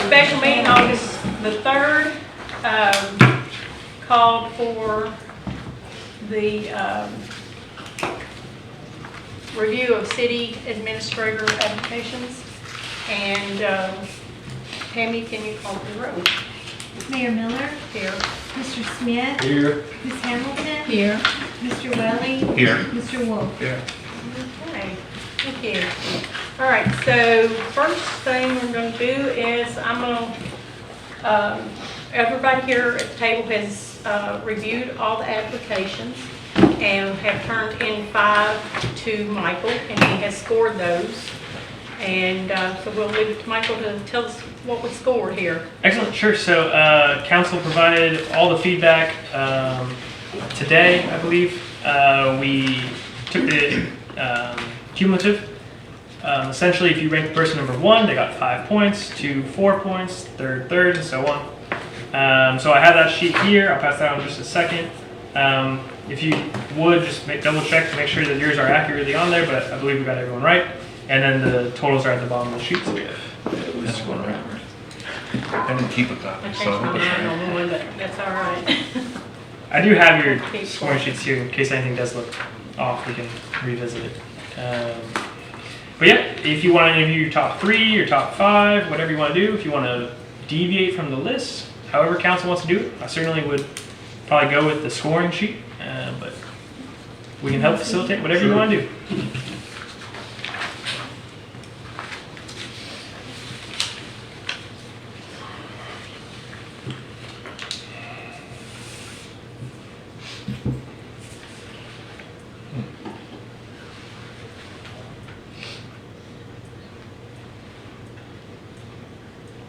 special meeting August the 3rd, called for the review of city administrator applications. And Tammy, can you call the roll? Mayor Miller, Here. Mr. Smith, Here. Ms. Hamilton, Here. Mr. Welly, Here. Mr. Wolf. Here. Okay, thank you. All right, so first thing we're going to do is I'm going to, everybody here at the table has reviewed all the applications and have turned in 5 to Michael, and he has scored those. And so we'll leave it to Michael to tell us what we scored here. Excellent, sure. So council provided all the feedback today, I believe. We took the cumulative. Essentially, if you rank the person number 1, they got 5 points, 2, 4 points, third, and so on. So I have that sheet here. I'll pass that on in just a second. If you would, just double check to make sure that yours are accurately on there, but I believe we got everyone right. And then the totals are at the bottom of the sheet, so we have. That's going right. I didn't keep a copy, I so changed I my hope it's mind right. on one, but that's all right. I do have your scoring sheets here in case anything does look off. We can revisit it. But yeah, if you want to interview your top 3, your top 5, whatever you want to do, if you want to deviate from the list, however council wants to do it, I certainly would probably go with the scoring sheet, but we can help facilitate whatever you want to do.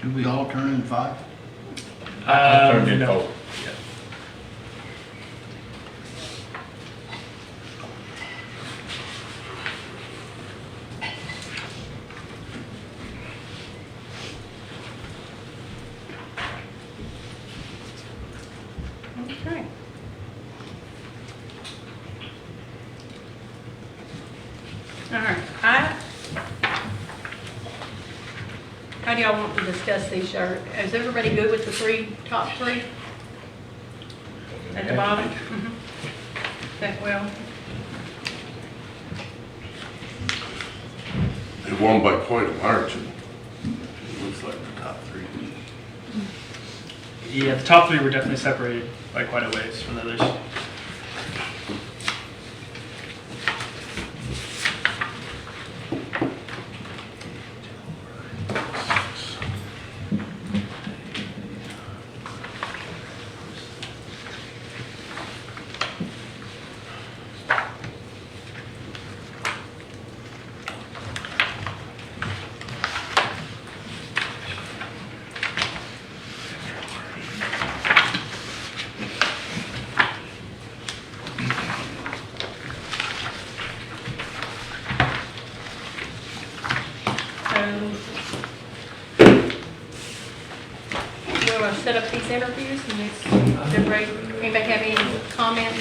Do we all turn in 5? I turned in no. 4. Okay. All right. How do y'all want to discuss these? Is everybody good with the top three? At the bottom? That well? They won by quite a margin. Looks like the top 3. Yeah, the top 3 were definitely separated by quite a ways from the others. We'll set up these interviews and anybody have any comments?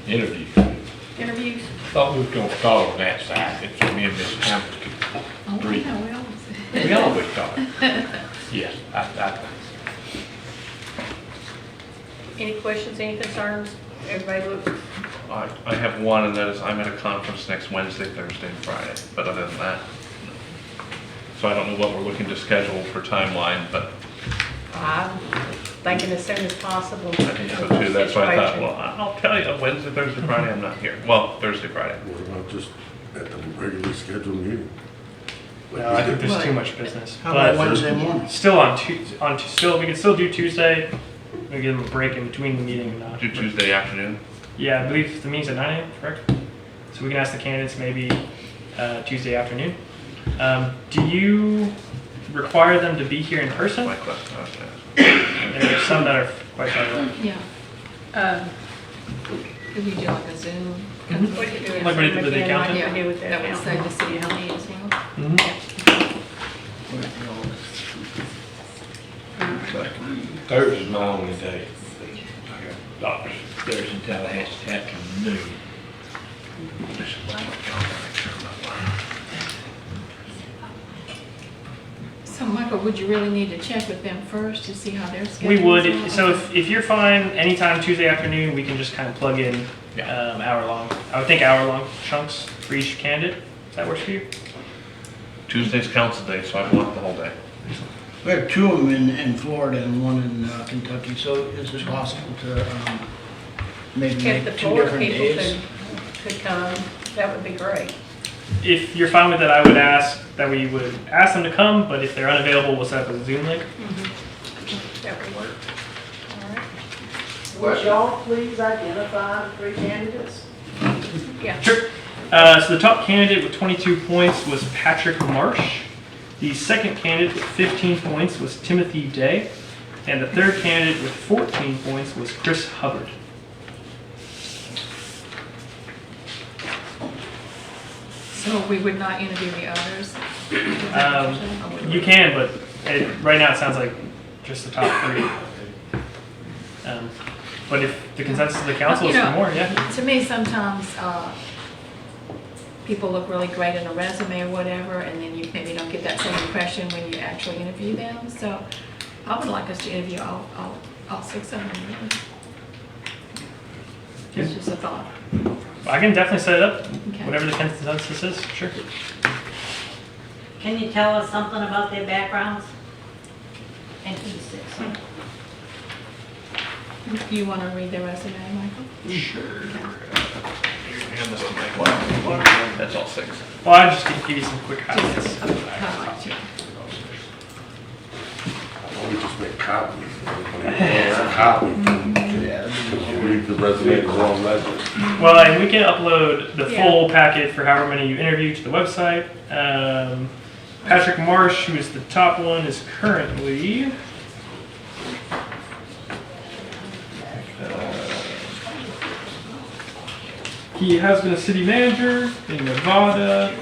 Interviews? Thought we was gonna start on that side. It's me and Miss Hamilton. 3. We always start. Yes, I Any questions, any concerns? Everybody look, I have one, and that is I'm at a conference next Wednesday, Thursday, and Friday. But other than that, so I don't know what we're looking to schedule for timeline, but I'm thinking as soon as possible. I think so too. That's why I thought, well, I'll tell you, Wednesday, Thursday, Friday, I'm not here. Well, Thursday, Friday. What about just at the regularly scheduled meeting? No, I think there's too much business. How about But Wednesday morning? still we can still do Tuesday. We give them a break in between the meeting and not. Do Tuesday afternoon. Yeah, I believe the meeting's at 9 a.m., correct? So we can ask the candidates maybe Tuesday afternoon. Do you require them to be here in person? My question. There are some that are quite far away. Yeah. Could we do like a Zoom? We could do it. Like what you did with the accountant? Like we did with the That would save accountant. the city how many as well? Thursday's my only day. I got doctor's Thursday in Tallahassee afternoon. So So Michael, would you really need to check with them first to see how their schedule We is? would, so if you're fine, anytime Tuesday afternoon, we can just kind of plug in hour-long, I would think hour-long chunks for each candidate. Does that work for you? Tuesday's council day, so I blocked the whole day. We have two of them in Florida and one in Kentucky, so is it possible to maybe If make the 2 Florida different people days? could come, that would be great. If you're fine with it, I would ask that we would ask them to come, but if they're unavailable, we'll set up a Zoom link. That would work. All right. Would y'all please identify the 3 candidates? Yeah. Sure. So the top candidate with 22 points was Patrick Marsh. The second candidate with 15 points was Timothy Day. And the third candidate with 14 points was Chris Hubbard. So we would not interview the others? You can, but right now it sounds like just the top 3. But if the consensus of the council is You for know, more, yeah. To me, sometimes people look really great in a resume or whatever, and then you maybe don't get that same impression when you actually interview them. So I would like us to interview all 6 of them, really. It's just a thought. I can definitely set it up, Okay. whatever the consensus is, sure. Can you tell us something about their backgrounds? And who the 6 are? You want to read the resume, Michael? Sure. That's all 6. Well, I just give you some quick highlights. Just highlights, yeah. We just make copies. Copy. Read the resume along legend. Well, and we can upload the Yeah. full packet for however many you interview to the website. Patrick Marsh, who is the top one, is currently he has been a city manager in Nevada.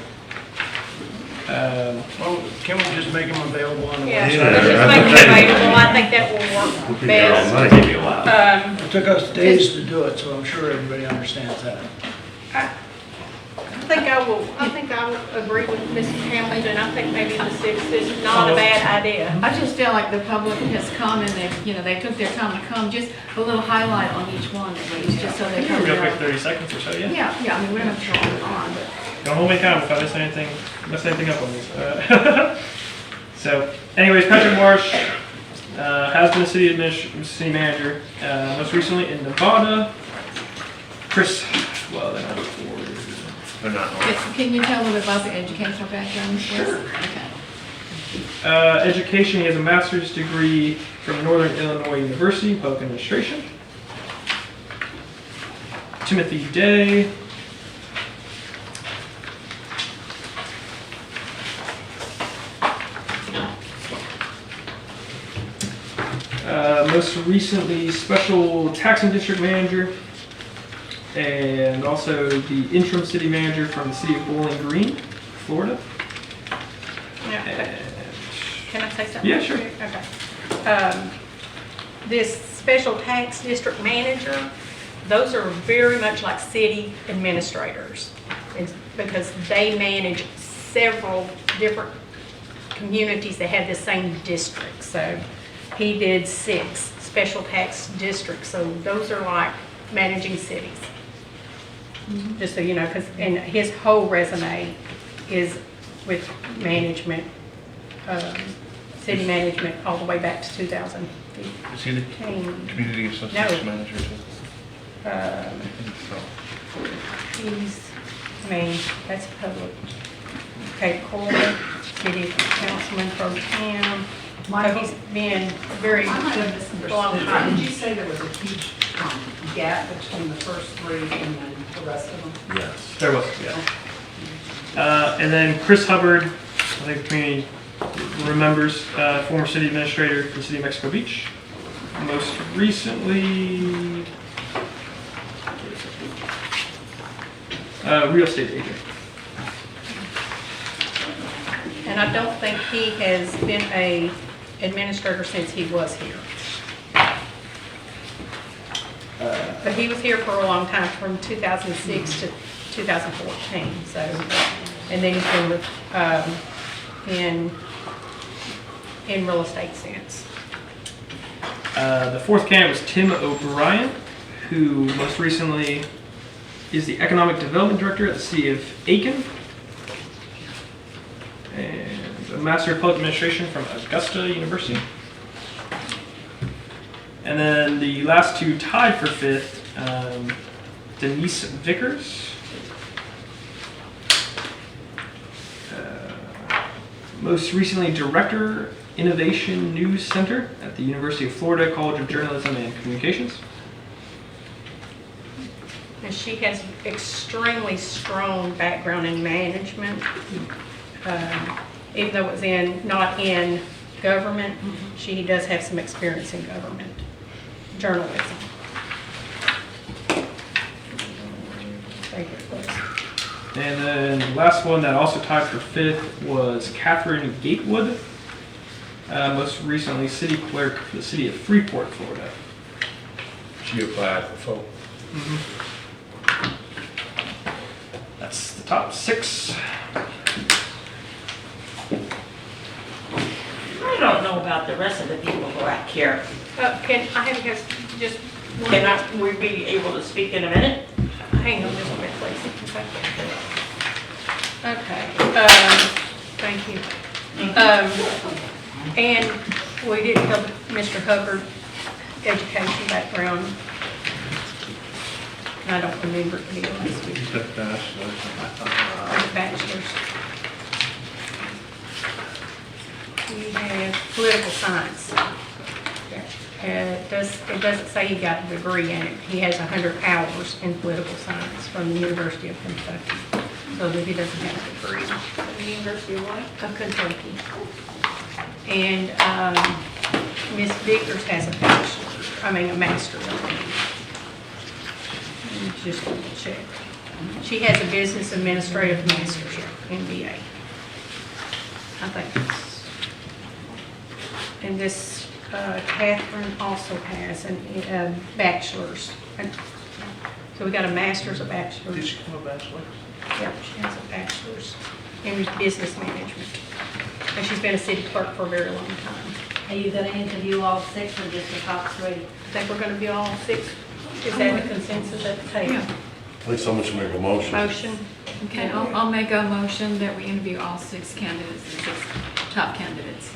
Well, can we just make them available on the Yeah, website? just make it available. I think that will work We'll be there all best. night. It took us days to do it, so I'm sure everybody understands that. I think I will agree with Mrs. Hamilton. I think maybe the 6 is not a bad idea. I just feel like the public has come and they took their time to come, just a little highlight on each one at least, just so they Yeah, can real quick, know. 30 seconds or so, yeah. Yeah, I mean, we don't have to go on and on, but. Don't hold me accountable if I mess anything up on these. So, anyways, Patrick Marsh has been a city manager, most recently in Nevada. Chris, well, they're not forward. They're not on. Can you tell a little bit about the educational background? Sure. Okay. Education, he has a master's degree from Northern Illinois University, Public Administration. Timothy Day. Most recently, special taxing district manager, and also the interim city manager from the city of Bowling Green, Florida. Yeah. And Can I say something? Yeah, sure. Okay. This special tax district manager, those are very much like city administrators. It's because they manage several different communities that have the same district. So he did 6 special tax districts. So those are like managing cities. Just so you know, and his whole resume is with management, city management all the way back to 2015. Is he the community association manager too? I think so. That's public. Okay, Corey, city councilman pro tem. So he's been very I might have long misunderstood. time. Did you say there was a huge gap between the first 3 and then the rest of them? Yes. there was, yeah. And then Chris Hubbard, I think the community remembers, former city administrator for the city of Mexico Beach. Most recently, real estate agent. And I don't think he has been a administrator since he was here. But he was here for a long time, from 2006 to 2014, so, and then he's been with, in in real estate sense. The fourth candidate was Tim O'Brien, who most recently is the Economic Development Director at the City of Aiken, and a Master of Public Administration from Augusta University. And then the last two tied for fifth, Denise Vickers, most recently Director, Innovation News Center at the University of Florida College of Journalism and Communications. And she has extremely strong background in management. Even though it's not in government, she does have some experience in government, journalism. And then the last one that also tied for fifth was Catherine Gatewood, most recently city clerk for the city of Freeport, Florida. She applied for That's the top six. I don't know about the rest of the people who are out here. Can I have just one? Can we be able to speak in a minute? Hang on just a minute, please. Okay, thank you. And we did cover Mr. Hubbard, education background. I don't remember, to be honest with you. You said bachelor's. Bachelor's. We have political science. It doesn't say he got a degree in it. He has 100 hours in political science from the University of Kentucky. So that he doesn't have a degree. From the University of what? Of Kentucky. And Ms. Vickers has a master's. Just double check. She has a business administrative master's, MBA. I think it's, and this Catherine also has a bachelor's. So we got a master's, a bachelor's. Did she have a bachelor's? Yep, she has a bachelor's in business management. And she's been a city clerk for a very long time. Are you gonna interview all six or just the top three? I think we're gonna be all six. Is that the consensus at the table? Yeah. I think someone should make a motion. Motion? Okay, I'll make a motion that we interview all six candidates, the six top candidates.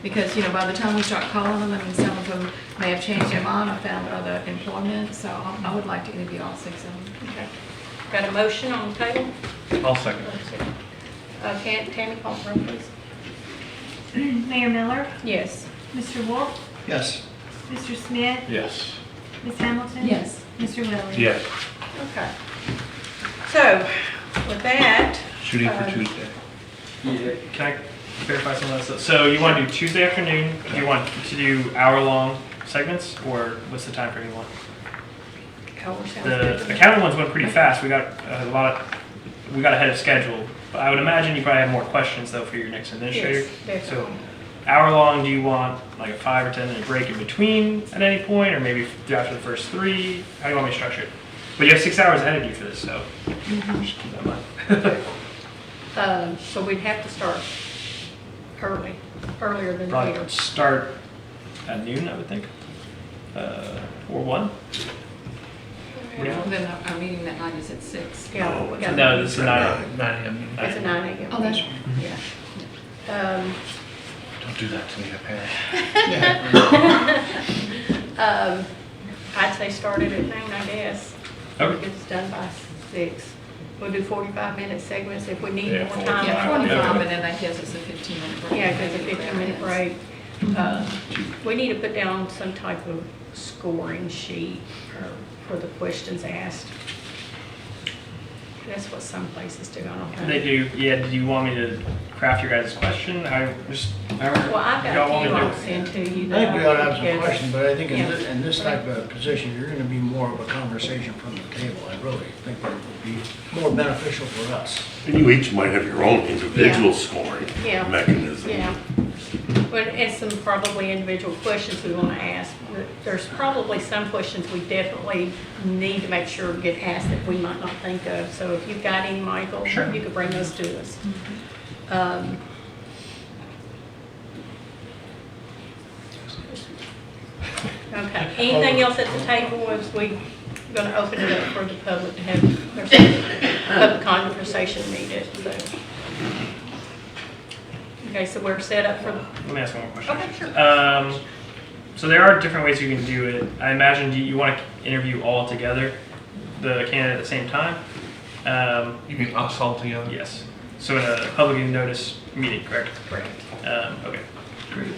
Because, by the time we start calling them, some of them may have changed their mind or found other employment, so I would like to interview all six of them. Okay. Got a motion on the table? I'll second. Tammy, call the roll, please. Mayor Miller, Yes. Mr. Wolf, Yes. Mr. Smith, Yes. Ms. Hamilton. Yes. Mr. Willie. Yes. Okay. So, with that, Shooting for Tuesday. Yeah, can I verify some of that stuff? So you want to do Tuesday afternoon? Do you want to do hour-long segments, or what's the time frame you want? hour sounds The good. accounting ones went pretty fast. We got we got ahead of schedule. But I would imagine you probably have more questions though for your next administrator. Yes, definitely. So hour long, do you want like a 5 or 10 minute break in between at any point, or maybe after the first 3? How do you want me to structure it? But you have 6 hours ahead of you for this, so just keep that in mind. So we'd have to start earlier than Probably later. start at noon, I would think, or 1. Then our meeting that night is at 6. Yeah, we got. No, this is 9 9 a.m. It's a 9 a.m. Oh, that's meeting. Yeah. Don't do that to me, Pat. I'd say start it at noon, I guess. Okay. Get this done by 6. We'll do 45-minute segments if we need Yeah, more time. Yeah, we'll do 45, it. and then that gives us a 15-minute break. Yeah, because a 15-minute break. We need to put down some type of scoring sheet for the questions asked. That's what some places do, I don't know. They do, yeah. Do you want me to craft your guys' question? Well, I've got a few I'll send to you. I think we ought to have some together. questions, but I think Yeah. in this type of position, you're gonna be more of a conversation from the table. I really think that would be more beneficial for us. And you each might have your own individual Yeah. scoring Yeah. mechanism. Yeah. But it's some probably individual questions we want to ask. There's probably some questions we definitely need to make sure get asked that we might not think of. So if you've got any, Michael, Sure. you could bring those to us. Okay, anything else at the table, as we gonna open it up for the public to have their public conversation needed, so. Okay, so we're set up for, Let me ask one more question. okay, sure. So there are different ways you can do it. I imagine you want to interview all together, the candidate at the same time. You mean us all together? Yes. So in a publicly noticed meeting, correct? Correct. Okay. Great.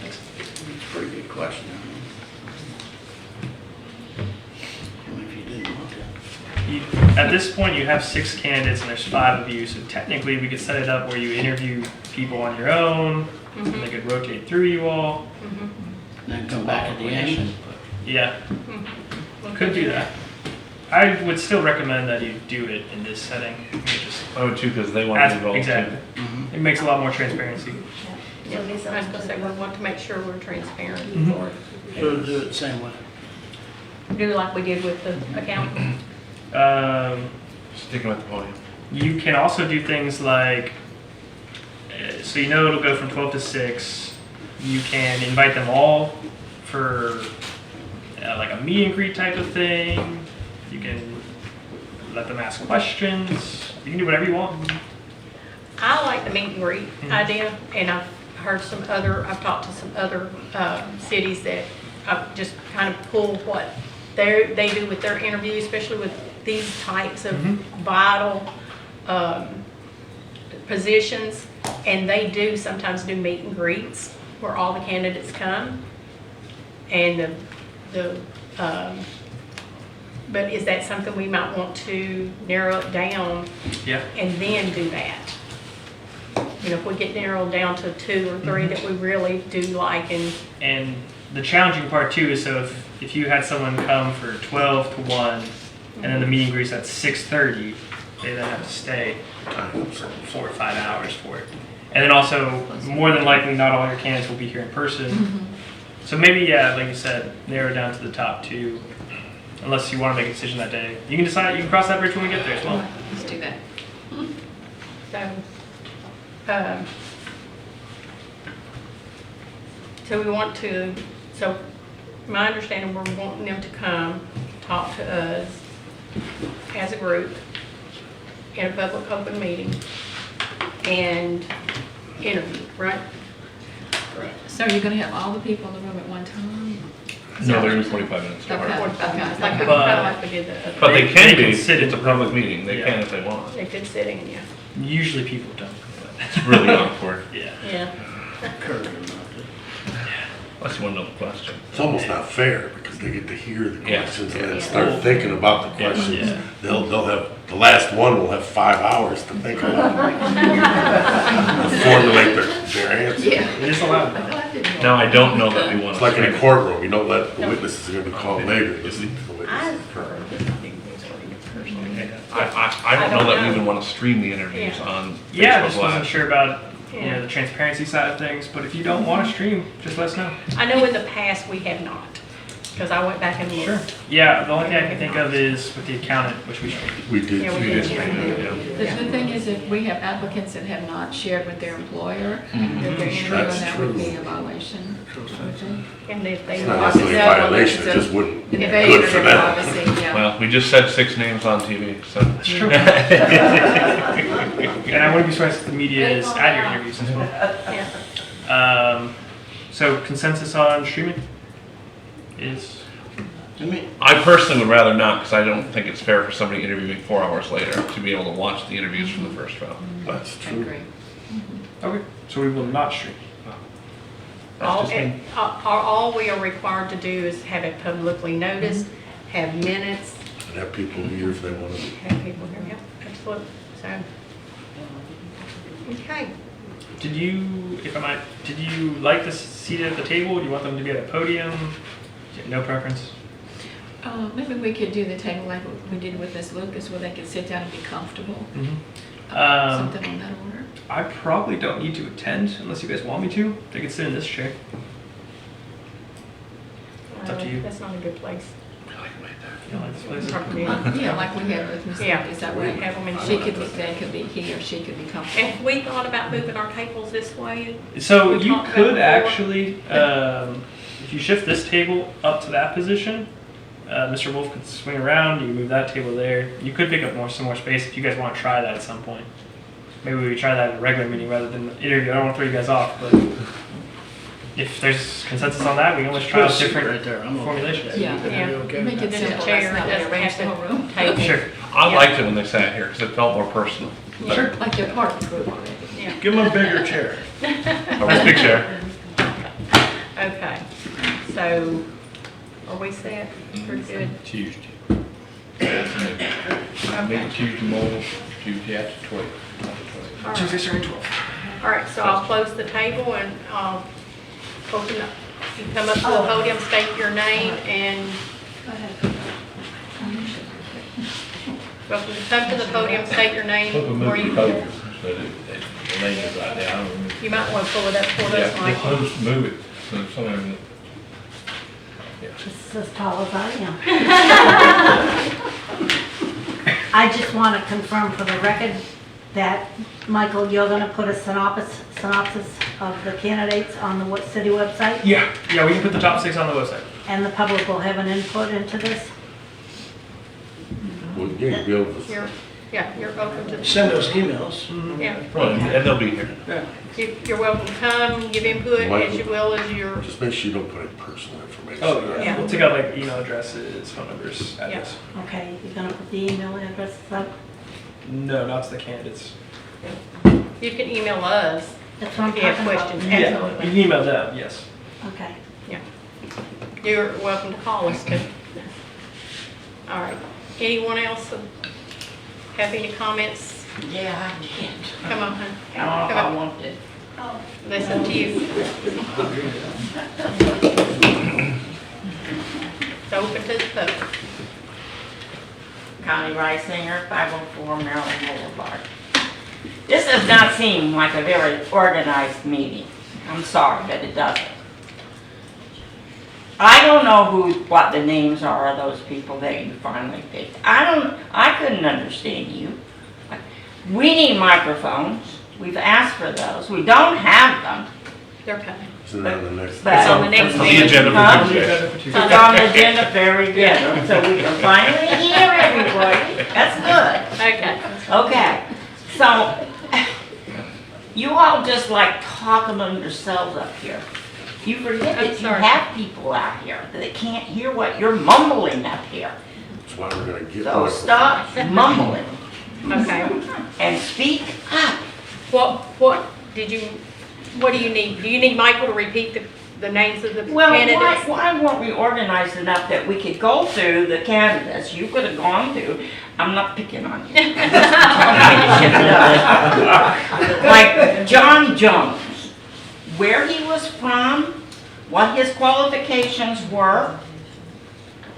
Thanks. It's a pretty good question. I mean, if you didn't want to. At this point, you have 6 candidates and there's 5 of you. So technically, we could set it up where you interview people on your own. And they could rotate through you all. Then come back at the end. Yeah. Could do that. I would still recommend that you do it in this setting. I mean, just I would too, because they want to be involved exactly. too. It makes a lot more transparency. Yeah, I was gonna say, we want to make sure we're transparent for So do it the same way. do like we did with the accountant. Sticking with the podium. You can also do things like, so you know it'll go from 12 to 6. You can invite them all for like a meet and greet type of thing. You can let them ask questions. You can do whatever you want. I like the meet and greet idea, and I've talked to some other cities that I've just kind of pulled what they do with their interviews, especially with these types of vital positions, and they do sometimes do meet and greets where all the candidates come, and but is that something we might want to narrow it down Yeah. and then do that? You know, if we get narrowed down to 2 or 3 that we really do like, And the challenging part too is, so if you had someone come for 12 to 1 and then the meeting greets at 6:30, they then have to stay 4 or 5 hours for it. And then also, more than likely, not all your candidates will be here in person. So maybe, yeah, like you said, narrow it down to the top 2, unless you want to make a decision that day. You can decide, you can cross that bridge when we get there as well. Let's do that. so we want to, so my understanding, we're wanting them to come, talk to us as a group in a public open meeting and interview, right? So you're gonna have all the people in the room at one time? No, they're gonna be 45 minutes. Okay. Like Okay. kinda like we did the other. But they can be, sit it's a in public meeting, they Yeah. can if they want. They could sit in, yeah. Usually people don't. It's really awkward, Yeah. Yeah. Curve or not. unless you want to know the question. It's almost not fair because they get to hear the Yeah. questions and then Yeah. start thinking about the questions. Yeah. They'll have, the last one will have 5 hours to think about it. To formulate their answer. Yeah. It is allowed. Now, I don't know that we want It's to. like in a courtroom, you don't let the witnesses are gonna be called later, listen to the I witnesses. heard this thing personally. I don't know that we even want to stream the interviews Yeah. on Yeah, I Facebook just wasn't Live. sure about Yeah. the transparency side of things, but if you don't want to stream, just let us know. I know in the past we have not, because I went back and looked. Sure. Yeah, the only thing I can think of is with the accountant, which we streamed. We did. Yeah, we We did. did stream it, yeah. The good thing is if we have applicants that have not shared with their employer, that they're interviewing, That's that would be true. a violation. And if they. It's not necessarily a violation, it just wouldn't be good Invasion for of them. privacy, yeah. Well, we just said 6 names on TV, so. That's true. And I wouldn't be surprised if the media is at your interviews as well. Yeah. So consensus on streaming is, I mean, I personally would rather not, because I don't think it's fair for somebody interviewing 4 hours later to be able to watch the interviews from the first round. That's I true. agree. okay, so we will not stream. That's All, just me. all we are required to do is have it publicly noticed, have minutes, And have people here if they want to. have people here, yeah, absolutely, so. Okay, Did you, if I might, did you like the seat at the table? Do you want them to be at a podium? No preference? Maybe we could do the table like we did with Ms. Lucas, where they could sit down and be comfortable. Something on that order. I probably don't need to attend unless you guys want me to. They can sit in this chair. It's up to you. That's not a good place. You don't like this place? Yeah, like we had with Ms. Yeah, Lucas, that we way. have them in She could be, places. they could be, he or she could be comfortable. Have we thought about moving our tables this way? So We you talked about could before. actually, if you shift this table up to that position, Mr. Wolf could swing around, you move that table there. You could pick up some more space if you guys want to try that at some point. Maybe we try that in a regular meeting rather than the interview. I don't want to throw you guys off, but if there's consensus on that, we can always try out different right there. I'm okay. formulations. Yeah. Are you okay with Make that? it Just a simple, chair, that's not it doesn't arrange have the to- whole room. Table. Sure. I Yeah. liked it when they sat here because it felt more personal. Sure, like you're part of the group already. Yeah, Give them a bigger chair. Nice big chair. okay. So, are we set? Pretty good? Tuesday. Okay. Meeting Tuesday morning, Tuesday after 12. All right. Tuesday, starting 12. All right, so I'll close the table and open up. You come up to the podium, state your name, and welcome to come to the podium, state your name, where you, So the name is right there, I don't remember. you might want to pull it up for Yeah, us, they Mike. close, move it, so someone, This is as tall as I am. I just want to confirm for the record that, Michael, you're going to put a synopsis of the candidates on the city website, Yeah, we can put the top 6 on the website. and the public will have an input into this? Well, you ain't be able to. You're welcome to, Send us emails. yeah. And they'll be here. You're welcome to come, give input as you will as your, Just make sure you don't put any personal information. Oh, on it. Yeah. We'll take out like email addresses, phone numbers, address. Okay, you're going to put the email addresses up? No, not to the candidates. you can email us That's what I'm if you have talking about. questions. Yeah, you Absolutely. can email them, yes. Okay. You're welcome to call us too. All right. Anyone else have any comments? Yeah, I did. Come on, honey. I don't know if I Come on. want it. Listen to you. It's open to the public. Connie Reisinger, 504 Maryland Boulevard. This does not seem like a very organized meeting. I'm sorry, but it doesn't. I don't know what the names are of those people that you finally picked. I couldn't understand you. We need microphones. We've asked for those. We don't have them. They're coming. Isn't that the next? But- It's on the next It's on the meeting. agenda Huh? for Tuesday. It's on the agenda, very good. So we can finally hear everybody. That's good. Okay. Okay, so you all just like talk among yourselves up here. You forget I'm that you sorry. have people out here that can't hear what you're mumbling up here. That's why we're gonna get. So one. stop mumbling Okay. and speak up. What do you need? Do you need Michael to repeat the names of the Well, candidates? why weren't we organized enough that we could go through the candidates? You could have gone through, I'm not picking on you. Like John Jones, where he was from, what his qualifications were,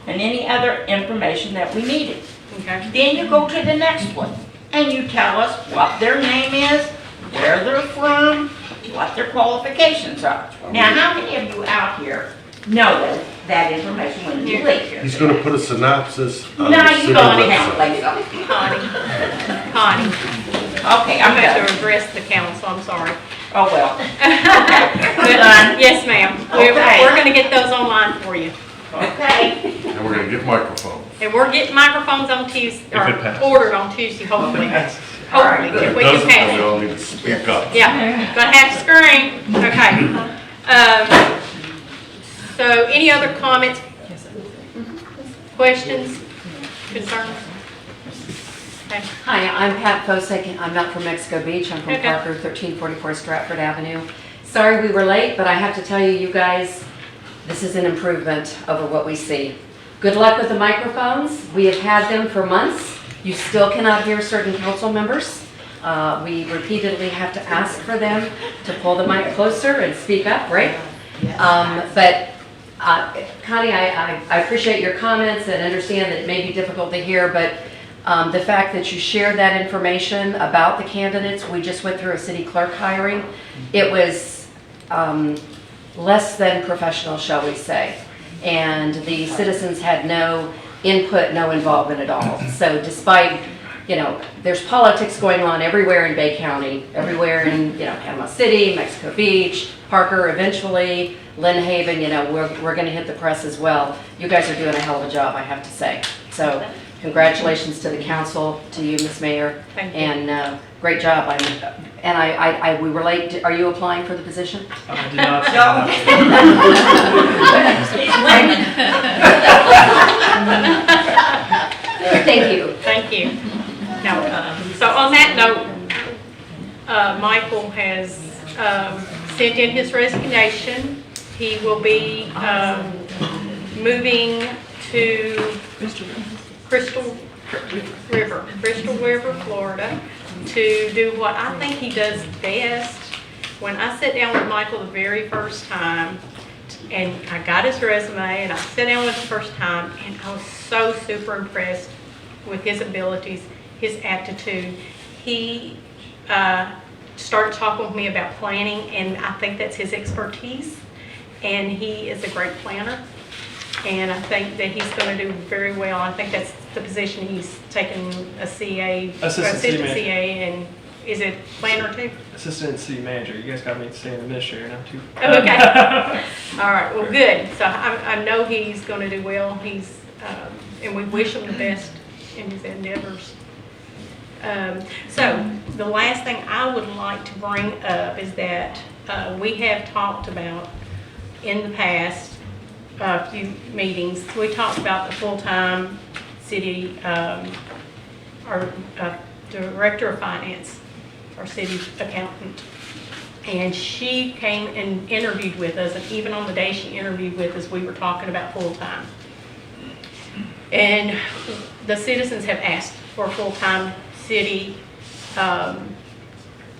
and any other information that we needed. Okay. Then you go to the next one, and you tell us what their name is, where they're from, what their qualifications are. Now, how many of you out here know that information when you leave here? He's gonna put a synopsis on No, the you city don't website. have like so. Connie, Okay, I'm I'm going done. to address the council, I'm sorry. Oh, well. Okay, I'm done. Yes, ma'am. Okay. We're going to get those online for you. Okay. And we're gonna get microphones. And we're getting microphones on Tuesday, If it passes. or ordered on Tuesday, hopefully. All right, Hopefully, if If we it can doesn't, pass we it. all need to speak up. Yeah, but half screen, okay. So any other comments, questions, concerns? Okay. Hi, I'm Pat Fosek. I'm not from Mexico Beach. I'm from Okay. Parker, 1344 Stratford Avenue. Sorry we were late, but I have to tell you, you guys, this is an improvement over what we see. Good luck with the microphones. We have had them for months. You still cannot hear certain council members. We repeatedly have to ask for them to pull the mic closer and speak up, right? But Connie, I appreciate your comments and understand that it may be difficult to hear, but the fact that you shared that information about the candidates, we just went through a city clerk hiring. It was less than professional, shall we say. And the citizens had no input, no involvement at all. So despite there's politics going on everywhere in Bay County, everywhere in, Panama City, Mexico Beach, Parker eventually, Lynn Haven, we're gonna hit the press as well. You guys are doing a hell of a job, I have to say. So congratulations to the council, to you, Ms. Mayor. Thank you. And great job. We were late. Are you applying for the position? I did not. Thank you. Thank you. Now, so on that note, Michael has sent in his resignation. He will be moving to Crystal River, Florida, to do what I think he does best. When I sat down with Michael the very first time, and I got his resume, and I sat down with him the first time, and I was so super impressed with his abilities, his aptitude. He started talking with me about planning, and I think that's his expertise, and he is a great planner. And I think that he's going to do very well. I think that's the position he's taken a CA, Assistant city manager. CA, and is it planner too? Assistant city manager. You guys got me saying administrator now too. Oh, okay. All right. Well, good. So I know he's going to do well. He's and we wish him the best in his endeavors. So the last thing I would like to bring up is that we have talked about in the past few meetings. We talked about the full-time city, our director of finance, our city accountant. And she came and interviewed with us, and even on the day she interviewed with us, we were talking about full-time. And the citizens have asked for a full-time city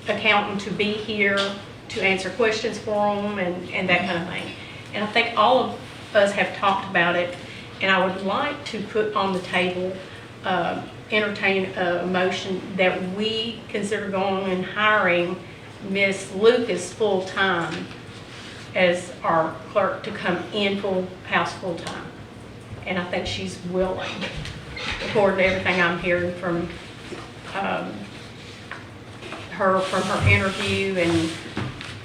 accountant to be here to answer questions for them and that kind of thing. And I think all of us have talked about it, and I would like to put on the table, entertain a motion that we consider going and hiring Miss Lucas full-time as our clerk to come in full-house full-time. And I think she's willing, according to everything I'm hearing from her interview, and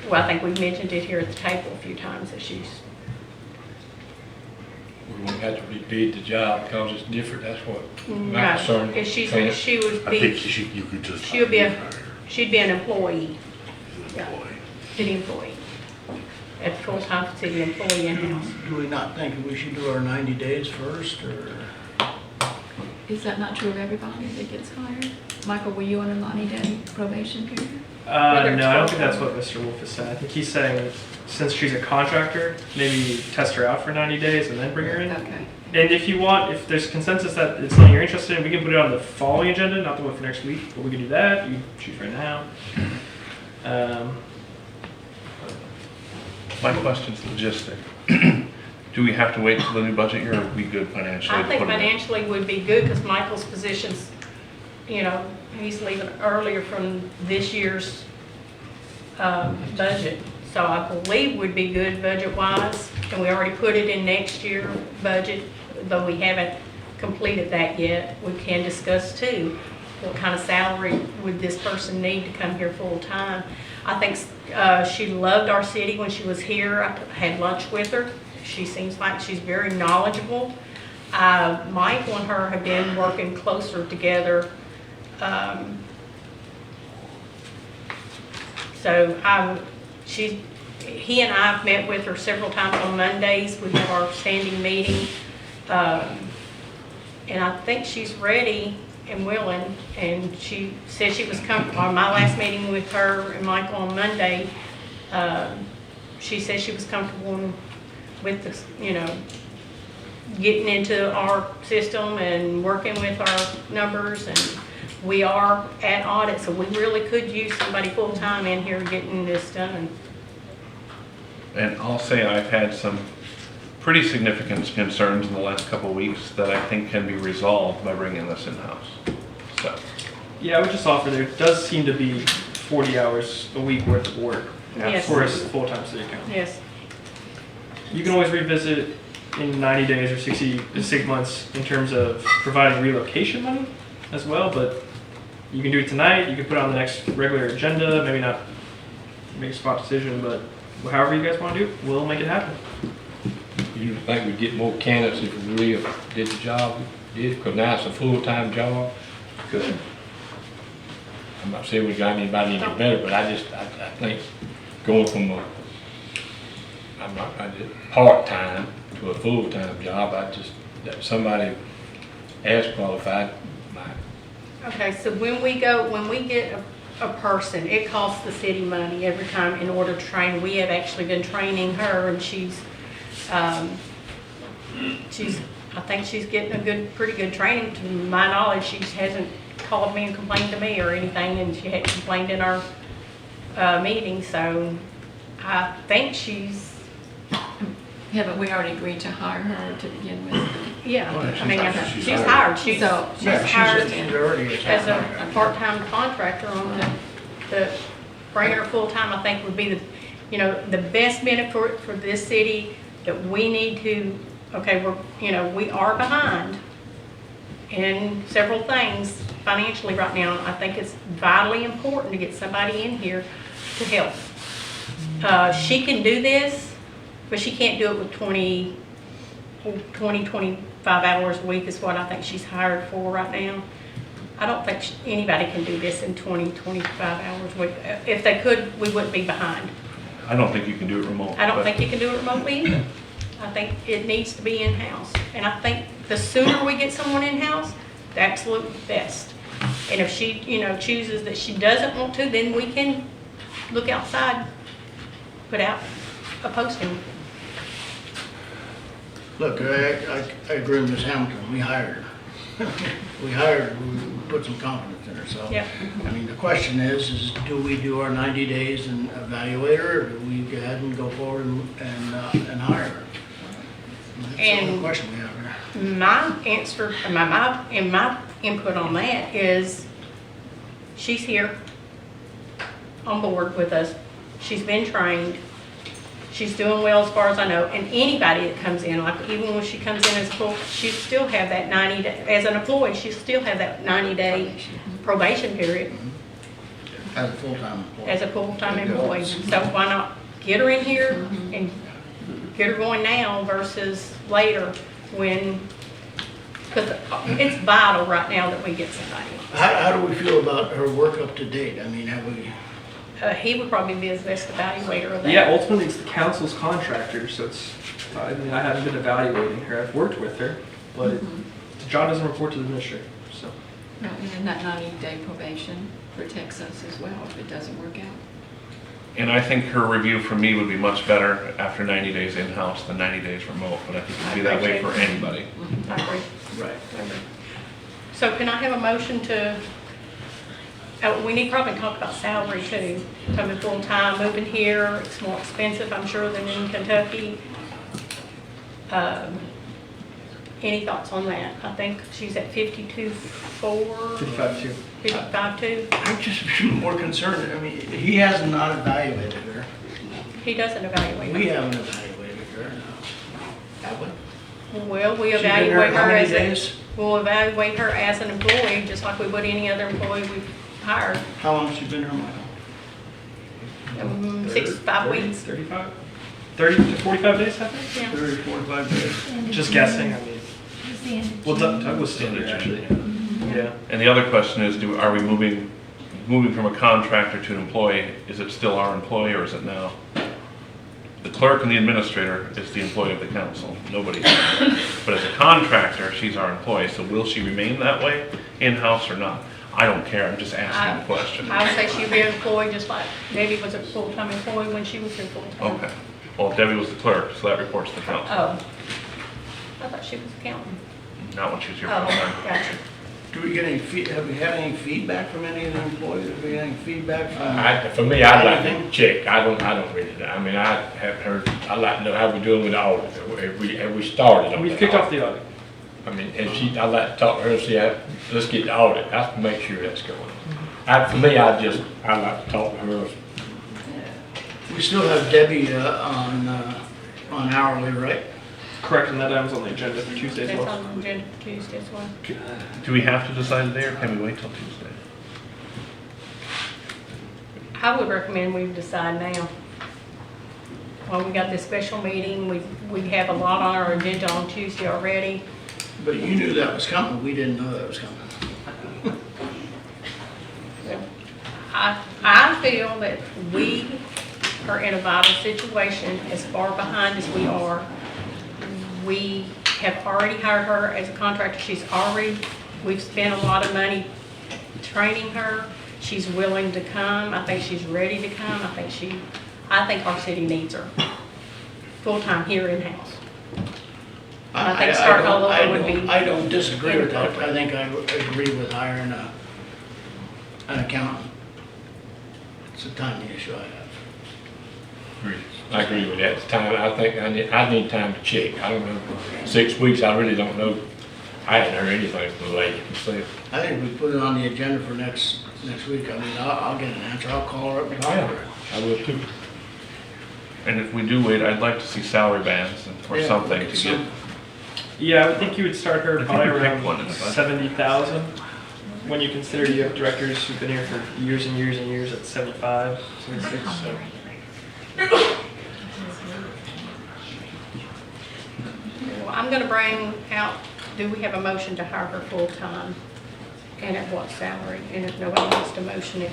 well, I think we've mentioned it here at the table a few times that she's. We won't have to repeat the job because it's different, that's what my No, concern if is. she would I be, think you could just. she'd be an employee, city employee, a full-time city employee in-house. Do we not think we should do our 90 days first, or? Is that not true of everybody that gets hired? Michael, were you on a 90-day probation period? No, I don't think that's what Mr. Wolf is saying. I think he's saying since she's a contractor, maybe test her out for 90 days and then bring her in. Okay. And if you want, if there's consensus that it's something you're interested in, we can put it on the following agenda, not the one for next week, but we can do that. You can choose right now. My question's logistic. Do we have to wait until the new budget year, or are we good financially? I to think put it in? financially would be good because Michael's position's, he's leaving earlier from this year's budget. So I believe would be good budget-wise, and we already put it in next year's budget, though we haven't completed that yet. We can discuss too, what kind of salary would this person need to come here full-time. I think she loved our city when she was here. I had lunch with her. She seems like she's very knowledgeable. Michael and her have been working closer together. He and I have met with her several times on Mondays. We have our standing meeting. And I think she's ready and willing. And she said she was comfortable. On my last meeting with her and Michael on Monday, she said she was comfortable with the, getting into our system and working with our numbers. And we are at audit, so we really could use somebody full-time in here getting this done. And I'll say I've had some pretty significant concerns in the last couple of weeks that I think can be resolved by bringing this in-house. So, Yeah, I would just offer there does seem to be 40 hours a week worth of work Yes. for a full-time city accountant. Yes. You can always revisit it in 90 days or 6 months in terms of providing relocation money as well, but You can do it tonight, you can put it on the next regular agenda, maybe not make a spot decision, but however you guys want to do it, we'll make it happen. You think we'd get more candidates if we really did the job we did? Because now it's a full-time job. Good. I'm not saying we got anybody any better, but I think going from a part-time to a full-time job, that somebody as qualified might. Okay, so when we get a person, it costs the city money every time in order to train. We have actually been training her, and I think she's getting a pretty good training. To my knowledge, she hasn't called me and complained to me or anything, and she hadn't complained in our meeting, so I think she's, Yeah, but we already agreed to hire her to begin with. yeah, Well, I mean, she's she's hired. hired. She's So- Yeah, hired she's already as a part-time contractor on the bring her full-time, I think would be the best benefit for this city that we need to, okay, we are behind in several things financially right now. I think it's vitally important to get somebody in here to help. She can do this, but she can't do it with 25 hours a week is what I think she's hired for right now. I don't think anybody can do this in 25 hours a week. If they could, we wouldn't be behind. I don't think you can do it remotely. I don't but- think you can do it remotely either. I think it needs to be in-house. And I think the sooner we get someone in-house, the absolute best. And if she, chooses that she doesn't want to, then we can look outside, put out a posting. Look, I agree with Ms. Hamilton, we hired her. We put some confidence in her, so. Yep. I mean, the question is do we do our 90 days and evaluate her, or do we go ahead and go forward and hire her? That's the only And- question we have here. My answer, my input on that is, she's here on board with us. She's been trained. She's doing well as far as I know. And anybody that comes in, like even when she comes in as full, she still have that 90 day, as an employee, she still have that 90-day probation period As a full-time employee. as a full-time employee. So why not get her in here and get her going now versus later when, because it's vital right now that we get somebody. How do we feel about her work up to date? I mean, have we, He would probably be his best evaluator of that. Yeah, ultimately it's the council's contractor, so I haven't been evaluating her, I've worked with her, but the job doesn't report to the administrator, so. Well, and that 90-day probation protects us as well if it doesn't work out. And I think her review for me would be much better after 90 days in-house than 90 days remote, but I think it'd be that way for anybody. I agree. right. I agree. So can I have a motion to, we need to probably talk about salary too. Coming full-time, moving here, it's more expensive, I'm sure, than in Kentucky. Any thoughts on that? I think she's at 52.4. 55-2. 55.2. I'm just more concerned, I mean, he has not evaluated her. He doesn't evaluate. We haven't evaluated her, no. Have we? Well, we She been here evaluate how her many as days? we'll evaluate her as an employee, just like we would any other employee we've hired. How long has she been here, Michael? 5 weeks. 35? 30 to 45 days, I think? Yeah. 30, 45 days. Just guessing, I mean, It's the end of well, June. Doug was still there, actually. Yeah. And the other question is, are we moving from a contractor to an employee? Is it still our employee or is it now? The clerk and the administrator is the employee of the council, nobody else. But as a contractor, she's our employee, so will she remain that way, in-house or not? I don't care, I'm just asking the question. I would say she'd be an employee, just like Debbie was a full-time employee when she was here full-time. Okay, well, Debbie was the clerk, so that reports to the council, Oh, I thought she was accountant. not when she was here Oh, full-time. gotcha. Do we get have we had any feedback from any of the employees? Have we had any feedback from? For me, I'd like to check, I don't really know. I mean, I haven't heard, I'd like to know how we're doing with the audit. Have we started on We've that kicked off audit? the audit. I mean, I'd like to talk to her and see let's get the audit, that's to make sure that's going. For me, I'd like to talk to her. We still have Debbie on hourly, right? Correct, and that item's on the agenda for Tuesday as That's well. on the agenda for Tuesday as well. Do we have to decide today or can we wait till Tuesday? I would recommend we decide now. Well, we got this special meeting, we have a lot on our agenda on Tuesday already. But you knew that was coming, we didn't know that was coming. I feel that we are in a vital situation as far behind as we are. We have already hired her as a contractor. We've spent a lot of money training her. She's willing to come. I think she's ready to come. I think our city needs her full-time here in-house. I think starting all over would be. I don't disagree with that. I think I agree with hiring an accountant. It's a timing issue I have. I agree with that. It's time, I think I need time to check. I don't know, 6 weeks, I really don't know. I hadn't heard anything from the lady myself. I think we put it on the agenda for next week. I mean, I'll get an answer. I'll call her up and talk to her. I will too. And if we do wait, I'd like to see salary bands or Yeah, something to get. Yeah, I would think you would start her I think probably we picked around one in the budget. 70,000. When you consider you have directors who've been here for years and years and years at 75, 76. So. Well, I'm gonna bring out, do we have a motion to hire her full-time? And at what salary? And if nobody wants to motion it,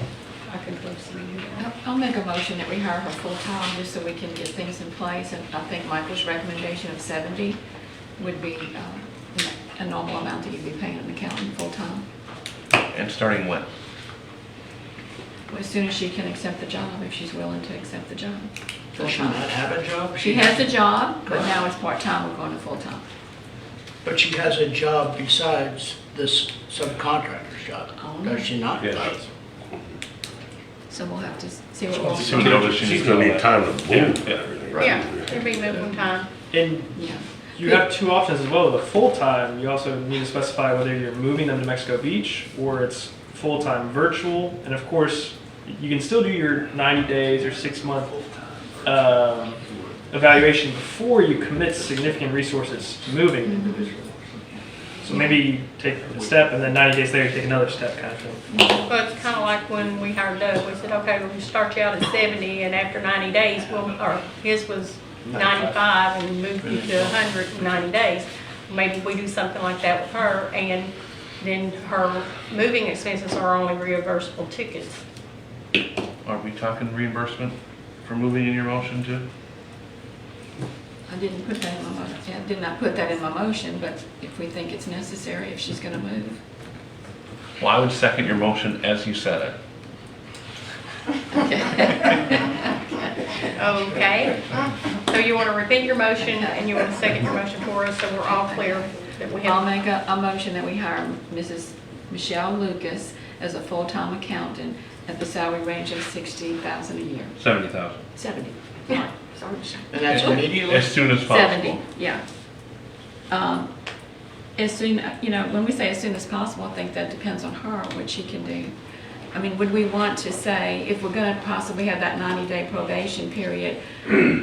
I can close the meeting. I'll make a motion that we hire her full-time, just so we can get things in place, and I think Michael's recommendation of 70 would be a normal amount that you'd be paying an accountant full-time. And starting when? As soon as she can accept the job, if she's willing to accept the job. Does she not have a job? She has a job, but now it's part-time, we're going to full-time. But she has a job besides this subcontractor's job, does she not? Yes. So we'll have to see what we'll So we know that She's gonna need time to move Yeah. everything. Yeah, there'll be moving time. And Yeah. you have two options as well. The full-time, you also need to specify whether you're moving them to Mexico Beach or it's full-time virtual. And of course, you can still do your 90 days or 6-month evaluation before you commit significant resources to moving the individual. So maybe take a step and then 90 days later take another step kind of thing. Well, it's kind of like when we hired Doug, we said, okay, we'll start you out at 70, and after 90 days, or his was 95 and moved you to 100 in 90 days. Maybe we do something like that with her, and then her moving expenses are only reimbursable tickets. Are we talking reimbursement for moving in your motion too? I didn't put that in my motion. I did not put that in my motion, but if we think it's necessary, if she's going to move. Well, I would second your motion as you said it. Okay, so you want to repeat your motion, and you want to second your motion for us, so we're all clear that we I'll have. make a motion that we hire Mrs. Michelle Lucas as a full-time accountant at the salary range of $60,000 a year. 70,000. 70. Yeah, sorry. And that's immediately? As soon as possible. 70, yeah. As soon, when we say as soon as possible, I think that depends on her, what she can do. I mean, would we want to say, if we're going to possibly have that 90-day probation period,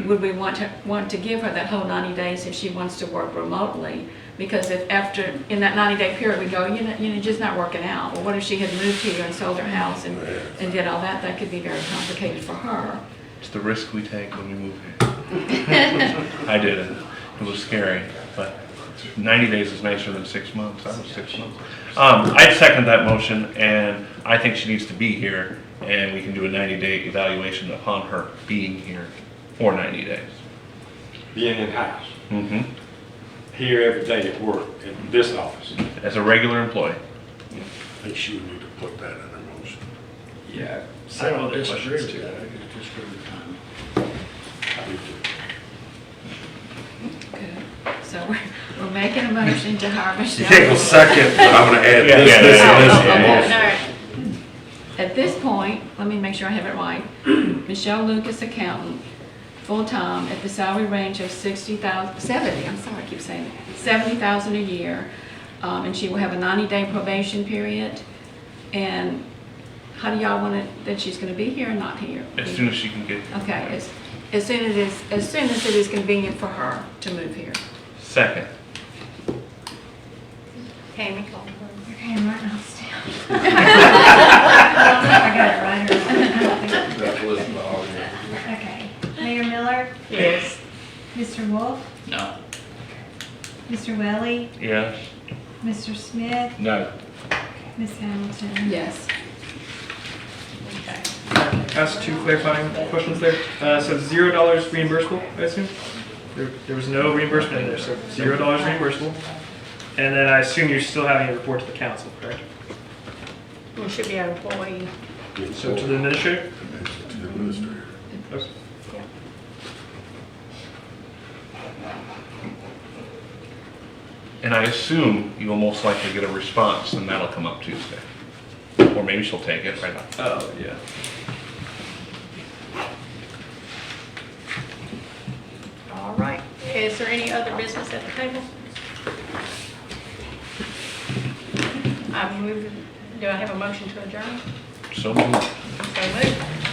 would we want to give her that whole 90 days if she wants to work remotely? Because if after, in that 90-day period, we go, just not working out. Well, what if she had moved here and sold her house and did all that? That could be very complicated for her. It's the risk we take when we move here. I did it. It was scary, but 90 days is nicer than 6 months. That was 6 months. I'd second that motion, and I think she needs to be here, and we can do a 90-day evaluation upon her being here for 90 days. Being in-house, Mm-hmm. here every day at work, in this office. As a regular employee. I think she would need to put that in her motion. Yeah. I don't other disagree questions, with too. that, I disagree with the time. Okay. So we're making a motion to hire Michelle. You can't go second, but I'm gonna add Yeah, this, yeah, this, yeah, and this yeah, to the yeah, motion. All right. At this point, let me make sure I have it right. Michelle Lucas, accountant, full-time, at the salary range of 70, I'm sorry, I keep saying it, 70,000 a year. And she will have a 90-day probation period. And how do y'all want it, that she's gonna be here or not here? As soon as she can get Okay, as soon as it is convenient for her to move here. second. Tammy, call her. Okay, I'm writing all this down. I don't know if I got it right or not. Mayor Miller, Yes. Mr. Wolf, No. Mr. Welly, Yes. Mr. Smith, No. Ms. Hamilton. Yes. Okay. Ask two clarifying questions there. So $0 reimbursable, I assume? There was no reimbursement in there, so $0 reimbursable. And then I assume you're still having a report to the council, correct? We should be an employee. So to the administrator? To the administrator. Okay. And I assume you will most likely get a response, and that'll come up Tuesday. Or maybe she'll take it right now. Oh, yeah. All right. Is there any other business at the table? I move, do I have a motion to adjourn? So moved. So moved.